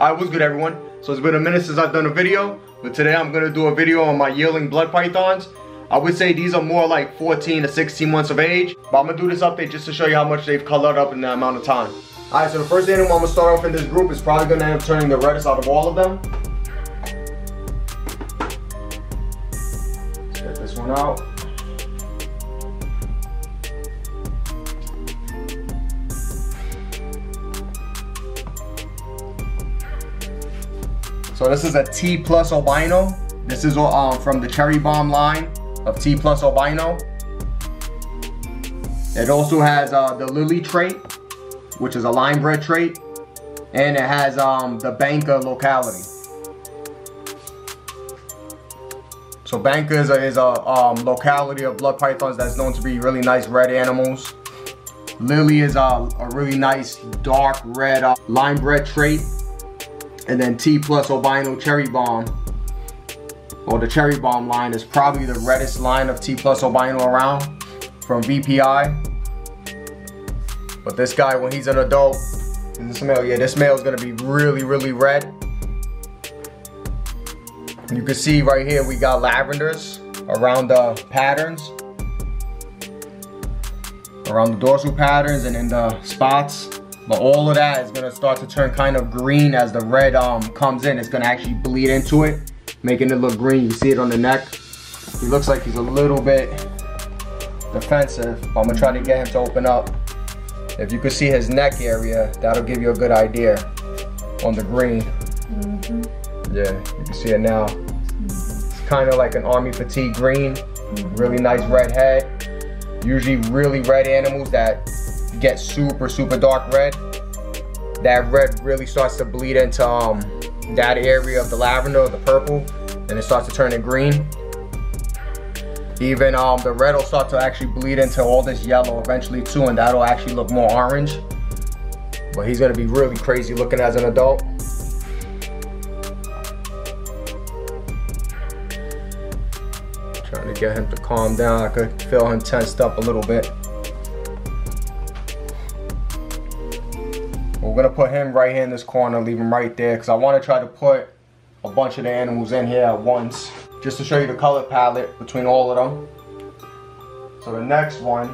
Alright, what's good everyone? So it's been a minute since I've done a video, but today I'm going to do a video on my yearling blood pythons. I would say these are more like 14 to 16 months of age, but I'm going to do this update just to show you how much they've colored up in that amount of time. Alright, so the first animal I'm going to start off in this group is probably going to end up turning the reddest out of all of them. Let's get this one out. So this is a T plus albino. This is from the Cherry Bomb line of T plus albino. It also has the Lily trait, which is a line bred trait, and it has the Banca locality. So Banca is a locality of blood pythons that's known to be really nice red animals. Lily is a really nice dark red line bred trait. And then T plus albino Cherry Bomb, or the Cherry Bomb line, is probably the reddest line of T plus albino around from VPI. But this guy, when he's an adult, is this male? Yeah, this male is gonna be really, really red. You can see right here we got lavenders around the patterns, around the dorsal patterns and in the spots. But all of that is going to start to turn kind of green as the red comes in. It's going to actually bleed into it, making it look green. You see it on the neck. He looks like he's a little bit defensive. But I'm going to try to get him to open up. If you could see his neck area, that'll give you a good idea on the green. Yeah, you can see it now. It's kind of like an army fatigue green. Really nice red head. Usually really red animals that get super dark red, that red really starts to bleed into that area of the lavender or the purple, and it starts to turn it green. Even the red will start to actually bleed into all this yellow eventually too, and that'll actually look more orange. But he's gonna be really crazy looking as an adult. Trying to get him to calm down. I could feel him tensed up a little bit. We're gonna put him right here in this corner, leave him right there, because I want to try to put a bunch of the animals in here at once, just to show you the color palette between all of them. So the next one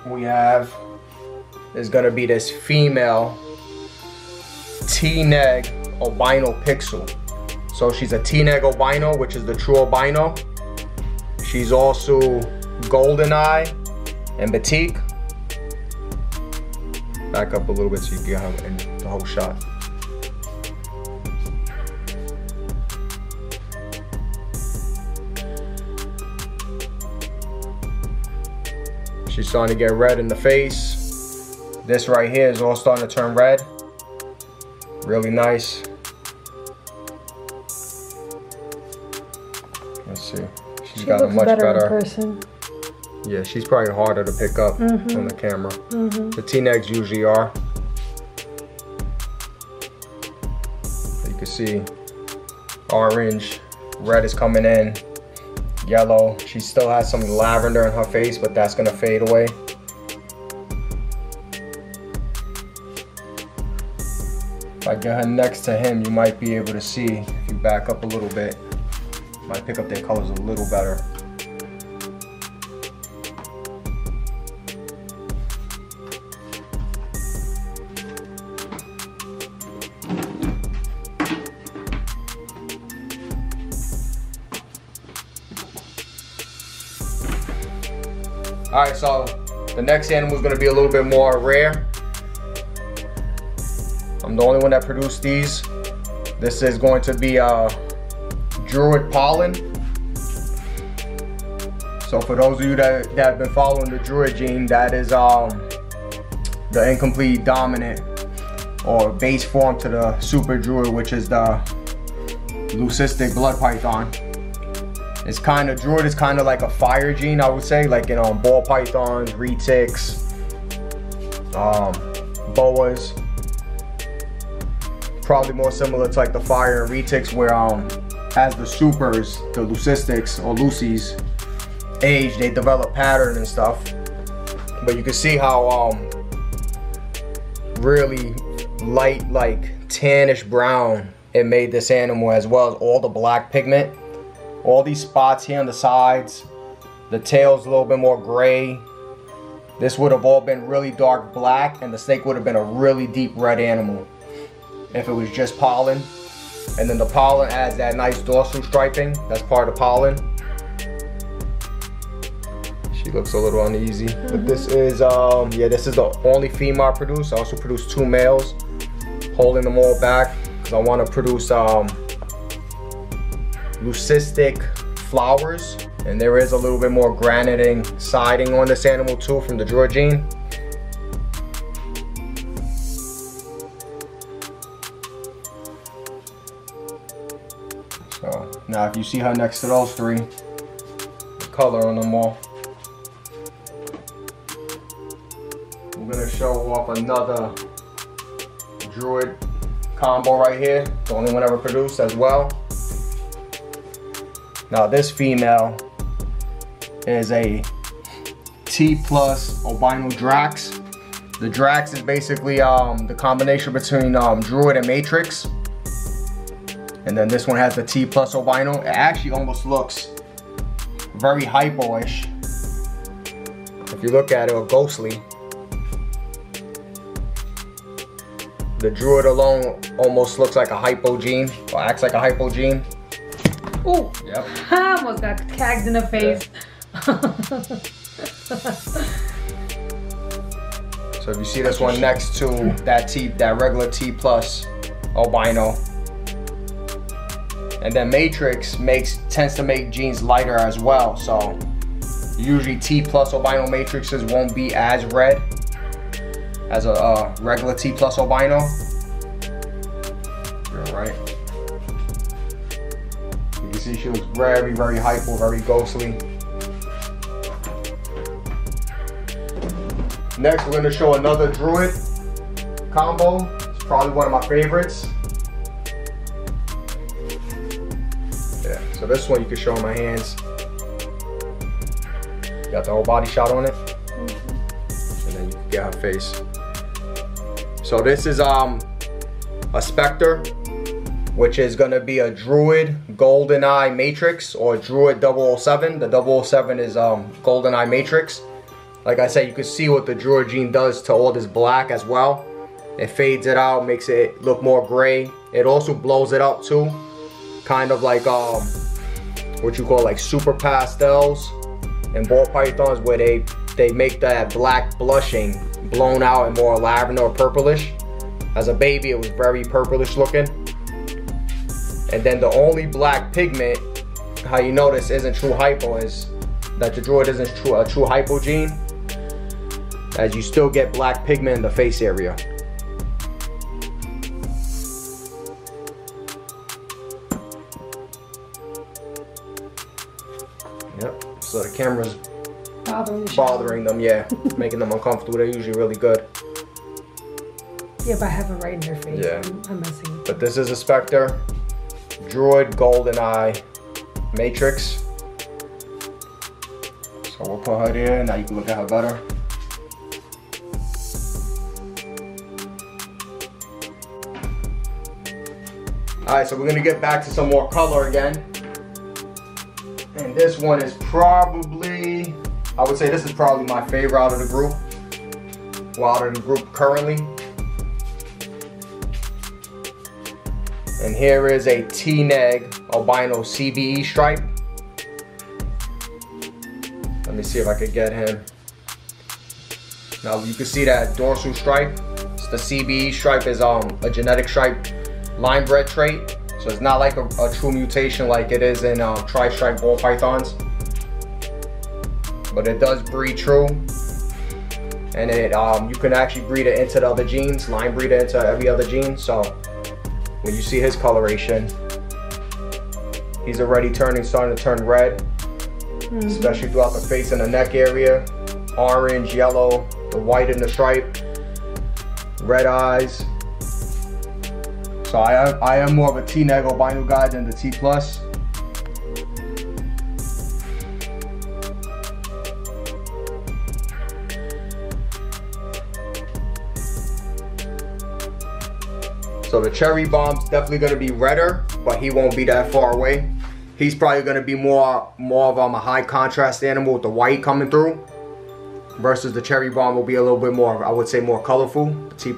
we have is gonna be this female T-neg albino pixel. So she's a T-neg albino, which is the true albino. She's also golden eye and batik. Back up a little bit so you can get her in the whole shot. She's starting to get red in the face. This right here is all starting to turn red. Really nice. Let's see. She got a much better in person. Yeah, she's probably harder to pick up on the camera. The T-negs usually are. You can see orange, red is coming in, yellow. She still has some lavender in her face, but that's gonna fade away. If I get her next to him, you might be able to see, if you back up a little bit, might pick up their colors a little better. Alright, so the next animal is going to be a little bit more rare. I'm the only one that produced these. This is going to be Druid pollen. So for those of you that have been following the Druid gene, that is the incomplete dominant or base form to the Super Druid, which is the leucistic blood python. It's kind of, Druid is kind of like a fire gene, I would say, like ball pythons, retics, boas. Probably more similar to like the fire and retics, where as the supers, the leucistics or lucies age, they develop pattern and stuff. But you can see how really light, like tannish brown it made this animal, as well as all the black pigment. All these spots here on the sides, the tail's a little bit more gray. This would have all been really dark black, and the snake would have been a really deep red animal if it was just pollen. And then the pollen adds that nice dorsal striping. That's part of the pollen. She looks a little uneasy. But this is, yeah, this is the only female I produce. I also produce 2 males, holding them all back because I want to produce leucistic flowers. And there is a little bit more graniting siding on this animal too from the Druid gene. So now if you see her next to those 3, the color on them all. I'm gonna show off another Druid combo right here, the only one ever produced as well. Now this female is a T+ albino Drax. The Drax is basically the combination between Druid and Matrix. And then this one has the T+ albino. It actually almost looks very hypo-ish. If you look at it, or ghostly. The Druid alone almost looks like a hypo gene, or acts like a hypo gene. Ooh, yep. I almost got tagged in the face. Yeah. So if you see this one next to that regular T+ albino. And then Matrix tends to make genes lighter as well. So usually T+ albino matrices won't be as red as a regular T+ albino. You're right. You can see she looks very, very hypo, very ghostly. Next, we're going to show another Druid combo. It's probably one of my favorites. Yeah, so this one you can show in my hands. Got the whole body shot on it. And then you can get her face. So this is a Spectre, which is going to be a Druid GoldenEye Matrix, or Druid 007. The 007 is GoldenEye Matrix. Like I said, you can see what the Druid gene does to all this black as well. It fades it out, makes it look more gray. It also blows it up too. Kind of like what you call like super pastels and ball pythons, where they make that black blushing blown out and more lavender or purplish. As a baby, it was very purplish looking. And then the only black pigment, how you notice isn't true hypo, is that the Druid isn't a true hypo gene, as you still get black pigment in the face area. Yep, so the camera's bothering them, yeah, making them uncomfortable. They're usually really good. Yeah, but I have it right in their face. Yeah. I'm messing. But this is a Spectre, Druid GoldenEye Matrix. So we'll put her there, now you can look at her better. Alright, so we're going to get back to some more color again. And this one is probably, I would say this is probably my favorite out of the group. Well, out of the group currently. And here is a T-Neg albino CBE stripe. Let me see if I could get him. Now you can see that dorsal stripe. It's the CBE stripe is a genetic stripe line bred trait. So it's not like a true mutation like it is in tri-stripe ball pythons. But it does breed true. And it you can actually breed it into the other genes, line breed it into every other gene. So when you see his coloration, he's already starting to turn red. Especially throughout the face and the neck area. Orange, yellow, the white in the stripe, red eyes. So I am more of a T-Neg albino guy than the T+. So the cherry bomb's definitely gonna be redder, but he won't be that far away. He's probably gonna be more of a high contrast animal with the white coming through, versus the cherry bomb will be a little bit more, I would say, more colorful, the T+.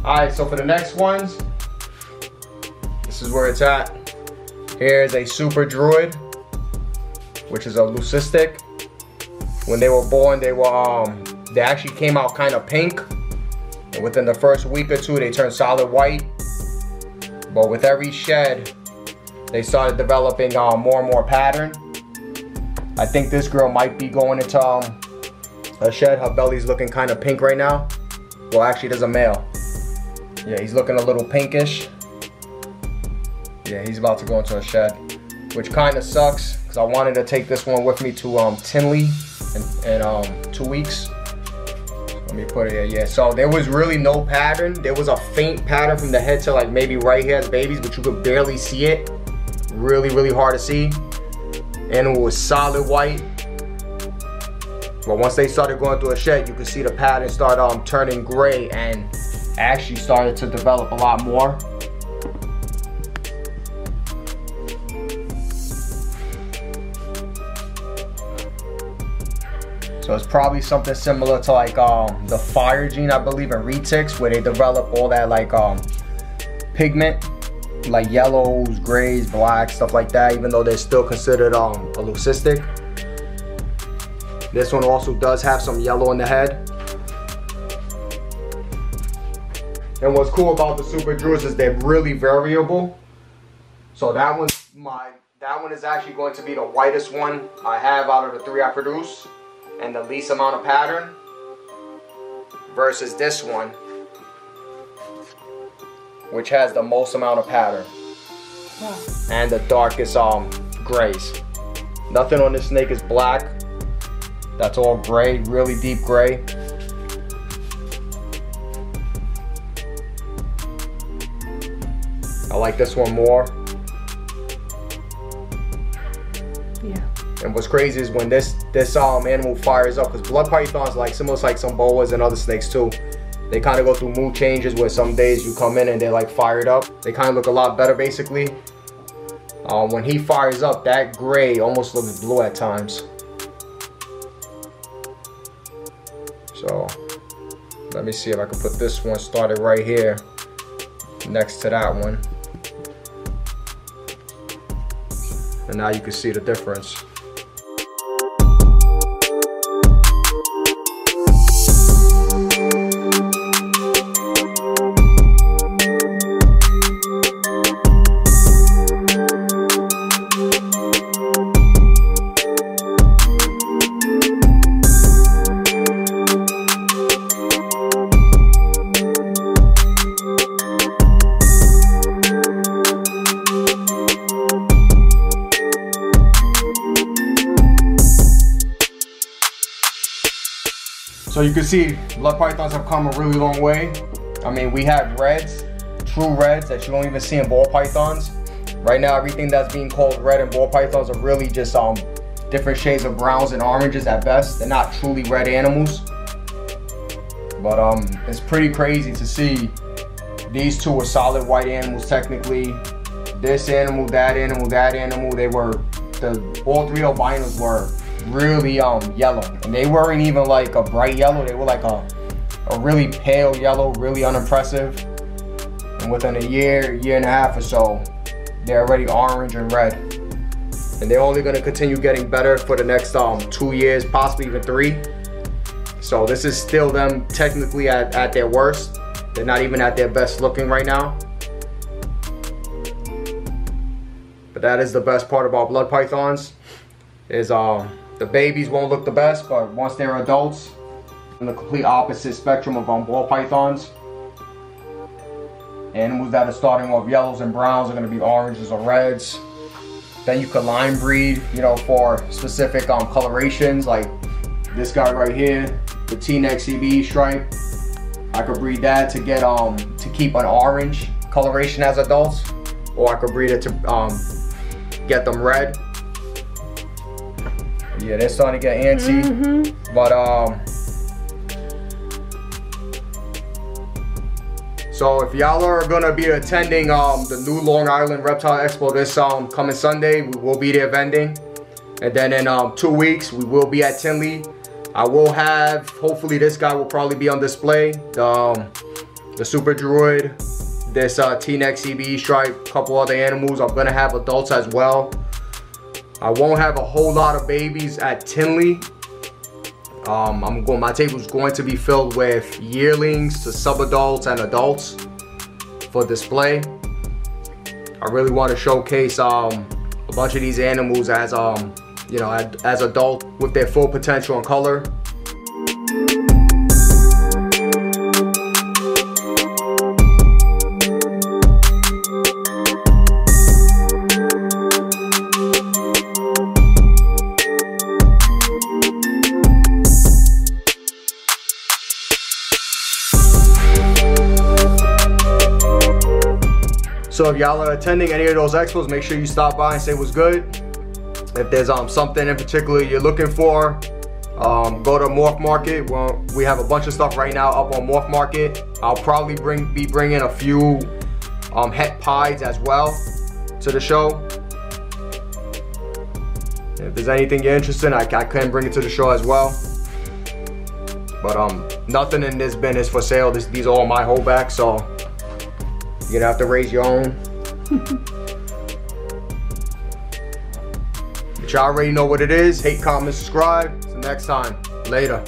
Alright, so for the next ones, this is where it's at. Here's a super druid, which is a leucistic. When they were born, they actually came out kind of pink, and within the first week or two, they turned solid white. But with every shed, they started developing more and more pattern. I think this girl might be going into a shed. Her belly's looking kind of pink right now. Well, actually, there's a male. Yeah, he's looking a little pinkish. Yeah, he's about to go into a shed, which kind of sucks because I wanted to take this one with me to Tinley in 2 weeks. Let me put it here. Yeah, so there was really no pattern. There was a faint pattern from the head to like maybe right here as babies, but you could barely see it. Really, really hard to see. Animal was solid white. But once they started going through a shed, you could see the pattern start turning gray and actually started to develop a lot more. So it's probably something similar to like the fire gene, I believe, in retics, where they develop all that like pigment, like yellows, grays, blacks, stuff like that, even though they're still considered a leucistic. This one also does have some yellow in the head. And what's cool about the super druids is they're really variable. So that one is actually going to be the whitest one I have out of the 3 I produce, and the least amount of pattern, versus this one, which has the most amount of pattern. Wow. And the darkest grays. Nothing on this snake is black. That's all gray, really deep gray. I like this one more. Yeah. And what's crazy is when this animal fires up, because blood pythons, like similar to like some boas and other snakes too, they kind of go through mood changes where some days you come in and they're like fired up. They kind of look a lot better basically. When he fires up, that gray almost looks blue at times. So let me see if I can put this one started right here next to that one. And now you can see the difference. So you can see blood pythons have come a really long way. I mean, we have reds, true reds that you don't even see in ball pythons. Right now, everything that's being called red in ball pythons are really just different shades of browns and oranges at best. They're not truly red animals. But it's pretty crazy to see these two are solid white animals technically. This animal, that animal, that animal, all 3 albinos were really yellow, and they weren't even like a bright yellow. They were like a really pale yellow, really unimpressive. And within a year and a half or so, they're already orange and red, and they're only going to continue getting better for the next 2 years, possibly even 3. So So this is still them technically at their worst. They're not even at their best looking right now. But that is the best part about blood pythons, is the babies won't look the best, but once they're adults, in the complete opposite spectrum of ball pythons. Animals that are starting off yellows and browns are going to be oranges or reds. Then you could line breed, you know, for specific colorations, like this guy right here, the T-neck CBE stripe. I could breed that to get to keep an orange coloration as adults, or I could breed it to get them red. Yeah, they're starting to get antsy, but so if y'all are gonna be attending the new Long Island Reptile Expo this coming Sunday, we will be there vending. And then in 2 weeks, we will be at Tinley. I will have, hopefully this guy will probably be on display. The Super Druid, this T-neck CBE stripe, couple other animals. I'm gonna have adults as well. I won't have a whole lot of babies at Tinley. My table is going to be filled with yearlings to sub-adults and adults for display. I really want to showcase a bunch of these animals as you know, as adults with their full potential and color. So if y'all are attending any of those expos, make sure you stop by and say what's good. If there's something in particular you're looking for, go to Morph Market. Well, we have a bunch of stuff right now up on Morph Market. I'll probably be bringing a few het pies as well to the show. If there's anything you're interested in, I can bring it to the show as well. But nothing in this bin is for sale. These are all my holdbacks, so you're gonna have to raise your own. But y'all already know what it is. Hate, comment, subscribe. Till next time. Later.